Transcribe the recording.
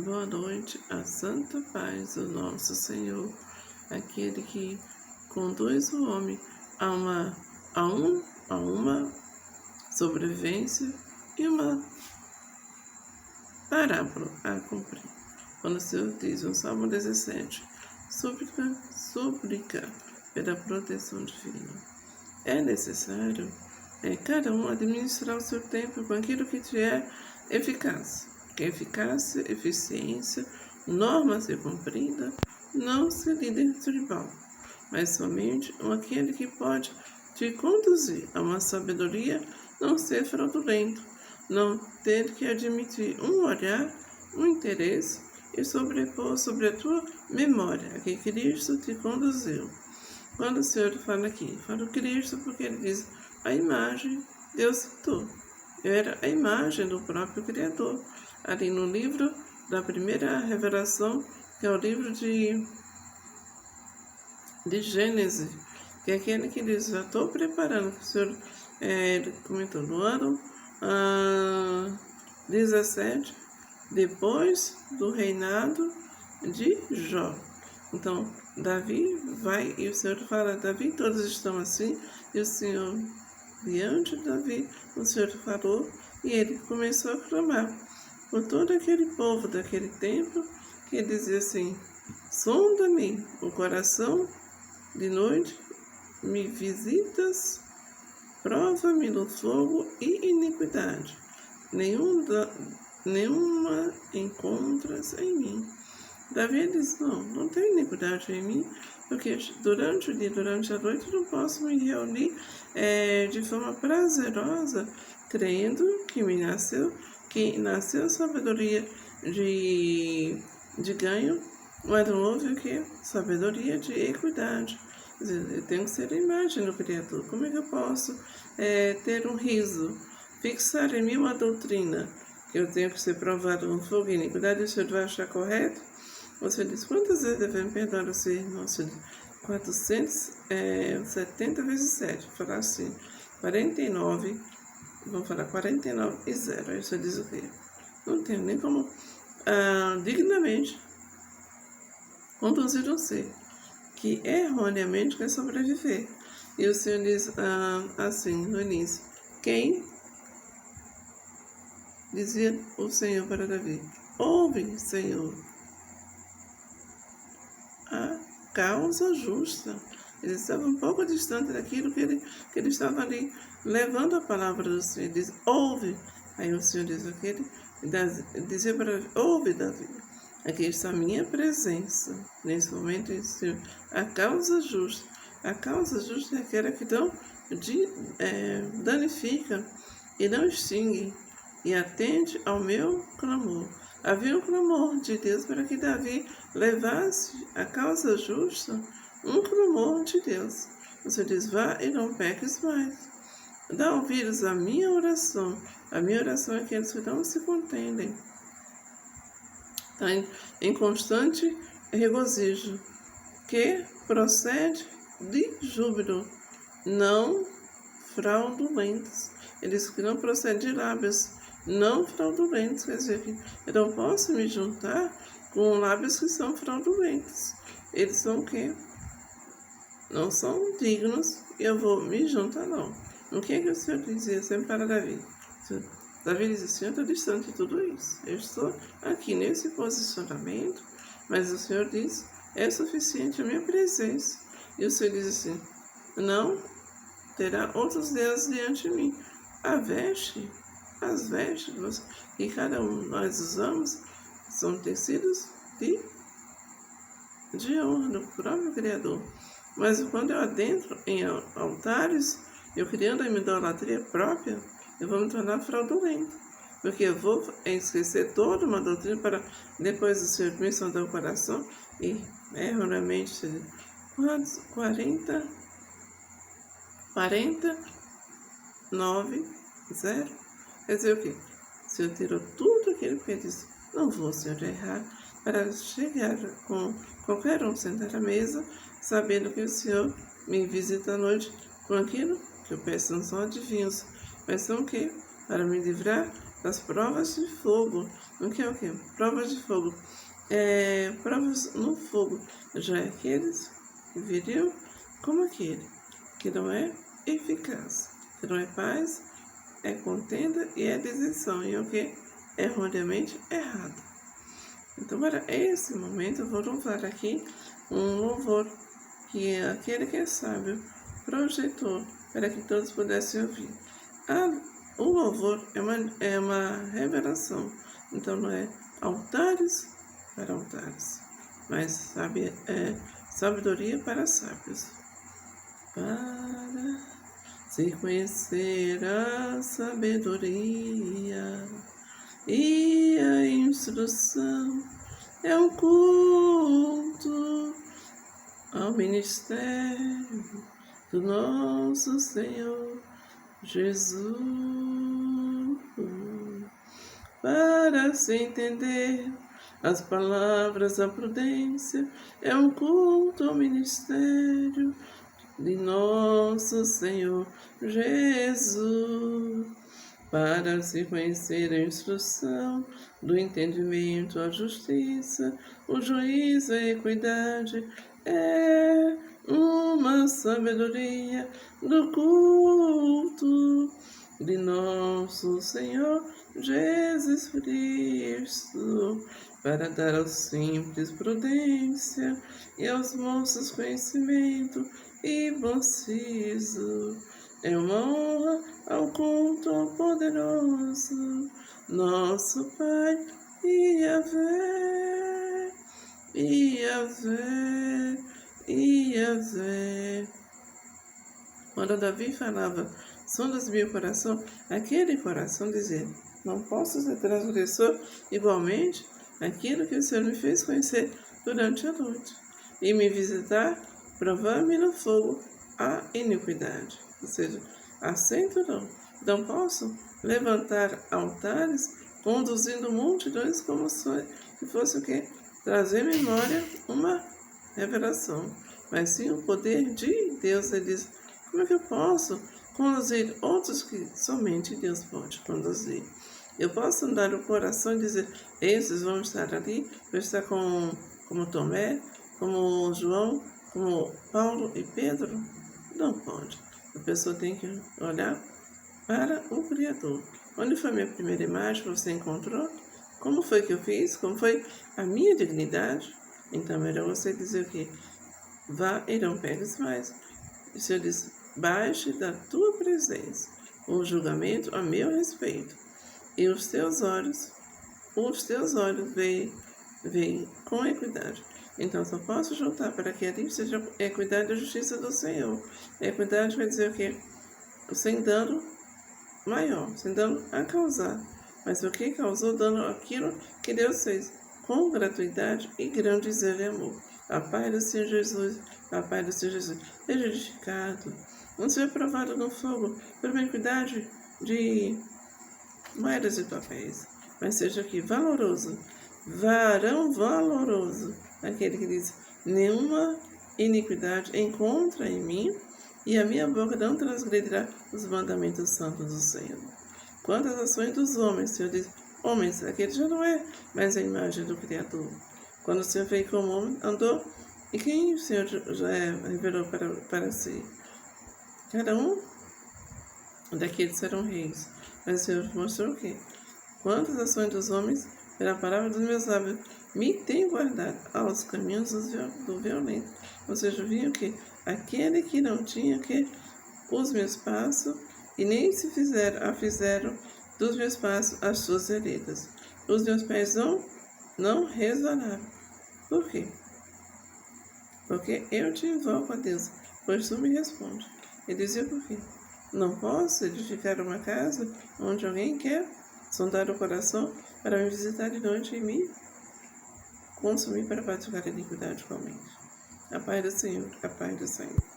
Boa noite, a santa paz do nosso Senhor, aquele que conduz o homem a uma sobrevivência e uma parábola a cumprir. Quando o Senhor diz no Salmo 17, súplica pela proteção divina. É necessário cada um administrar o seu tempo com aquilo que te é eficaz. Que eficácia, eficiência, norma a ser cumprida, não ser líder tribal, mas somente aquele que pode te conduzir a uma sabedoria, não ser fraudulento, não ter que admitir um olhar, um interesse e sobrepor sobre a tua memória a que Cristo te conduziu. Quando o Senhor fala aqui, fala o Cristo porque ele diz a imagem Deus citou. Eu era a imagem do próprio Criador. Ali no livro da primeira revelação, que é o livro de Gênesis, que é aquele que diz, já estou preparando, que o Senhor comentou no ano 17, depois do reinado de Jó. Então, Davi vai, e o Senhor fala, Davi, todos estão assim, e o Senhor, diante de Davi, o Senhor falou, e ele começou a clamar por todo aquele povo daquele tempo, que dizia assim, sonda-me o coração de noite, me visitas, prova-me no fogo e iniquidade. Nenhuma encontras em mim. Davi diz, não tem iniquidade em mim, porque durante o dia, durante a noite, não posso me reunir de forma prazerosa, crendo que nasceu sabedoria de ganho, mas não houve o que? Sabedoria de equidade. Quer dizer, eu tenho que ser a imagem do Criador. Como é que eu posso ter um riso, fixar em mim uma doutrina, que eu tenho que ser provado no fogo e iniquidade, o Senhor vai achar correto? Você diz, quantas vezes devemos perdoar o seu irmão? 470 vezes 7. Vou falar assim, 49, vamos falar 49 e 0. Aí você diz o quê? Não tenho nem como dignamente conduzir um ser que erroneamente quer sobreviver. E o Senhor diz assim no início, quem? Dizia o Senhor para Davi, ouve, Senhor, a causa justa. Ele estava um pouco distante daquilo que ele estava ali, levando a palavra do Senhor. Ele diz, ouve. Aí o Senhor diz aquele, dizia para Davi, ouve, Davi. Aqui está a minha presença. Nesse momento, Senhor, a causa justa. A causa justa é aquela que danifica e não extingue, e atende ao meu clamor. Havia um clamor de Deus para que Davi levasse a causa justa, um clamor de Deus. Você diz, vá e não peques mais. Dá ouvidos à minha oração. A minha oração é aqueles que não se contendem. Está em constante regozijo, que procede de júbilo, não fraudulentos. Eles que não procedem de lábios, não fraudulentos. Quer dizer que eu não posso me juntar com lábios que são fraudulentos. Eles são o quê? Não são dignos, e eu vou me juntar, não. O que é que o Senhor dizia sempre para Davi? Davi dizia, Senhor, estou distante de tudo isso. Eu estou aqui nesse posicionamento, mas o Senhor diz, é suficiente a minha presença. E o Senhor diz assim, não terá outros deuses diante de mim. As vestes que cada um nós usamos são tecidos de honra do próprio Criador. Mas quando eu adentro em altares, eu criando a minha idolatria própria, eu vou me tornar fraudulento. Porque eu vou esquecer toda uma doutrina para depois o Senhor me sondar o coração e erroneamente 49, 0. Quer dizer o quê? O Senhor tirou tudo aquilo que ele disse. Não vou, Senhor, errar para chegar com qualquer um sentar à mesa, sabendo que o Senhor me visita à noite com aquilo que eu peço, não são adivinhos, mas são o quê? Para me livrar das provas de fogo. O que é o quê? Provas de fogo. Provas no fogo. Já é aqueles que viriam como aquele que não é eficaz, que não é paz, é contenda e é deserção. E o que? Erroneamente errado. Então, para esse momento, eu vou louvar aqui um louvor que aquele que é sábio projetou para que todos pudessem ouvir. O louvor é uma revelação, então não é altares para altares, mas sabedoria para sábios. Para se conhecer a sabedoria e a instrução é um culto ao ministério do nosso Senhor Jesus. Para se entender as palavras da prudência, é um culto ao ministério de nosso Senhor Jesus. Para se conhecer a instrução do entendimento, a justiça, o juízo, a equidade, é uma sabedoria do culto de nosso Senhor Jesus Cristo, para dar aos simples prudência e aos moços conhecimento e bom siso. É uma honra ao culto poderoso, nosso Pai, Yahvé, Yahvé, Yahvé. Quando Davi falava, sondas meu coração, aquele coração dizia, não posso ser transgressor igualmente aquilo que o Senhor me fez conhecer durante a noite, e me visitar, provar-me no fogo a iniquidade. Ou seja, assento não posso levantar altares conduzindo multidões como se fosse o quê? Trazer memória uma revelação, mas sim o poder de Deus. Ele diz, como é que eu posso conduzir outros que somente Deus pode conduzir? Eu posso andar no coração e dizer, esses vão estar ali, vão estar como Tomé, como João, como Paulo e Pedro? Não pode. A pessoa tem que olhar para o Criador. Onde foi a minha primeira imagem que você encontrou? Como foi que eu fiz? Como foi a minha dignidade? Então, melhor você dizer o quê? Vá e não pegues mais. O Senhor diz, baixe da tua presença o julgamento a meu respeito. E os teus olhos veem com equidade. Então, só posso juntar para que ali seja a equidade e a justiça do Senhor. A equidade vai dizer o quê? Sem dano maior, sem dano a causar. Mas o que causou dano aquilo que Deus fez, com gratuidade e grande zelo e amor. A paz do Senhor Jesus, a paz do Senhor Jesus, seja edificado, não seja provado no fogo, por uma equidade de moedas e papéis, mas seja aqui valoroso, varão valoroso, aquele que diz, nenhuma iniquidade encontra em mim, e a minha boca não transgredirá os mandamentos santos do Senhor. Quanto às ações dos homens, o Senhor diz, homens, aquele já não é mais a imagem do Criador. Quando o Senhor veio como homem, andou, e quem o Senhor já revelou para si? Cada um daqueles serão reis. Mas o Senhor mostrou o quê? Quantas ações dos homens, pela palavra dos meus lábios, me tem guardado aos caminhos do violento. Ou seja, viu que aquele que não tinha que os meus passos, e nem se fizeram dos meus passos as suas veredas. Os meus pés não resvalaram. Por quê? Porque eu te invoco a Deus, pois tu me responde. Ele dizia por quê? Não posso edificar uma casa onde alguém quer sondar o coração para me visitar de noite e me consumir para praticar a iniquidade comente. A paz do Senhor, a paz do Senhor.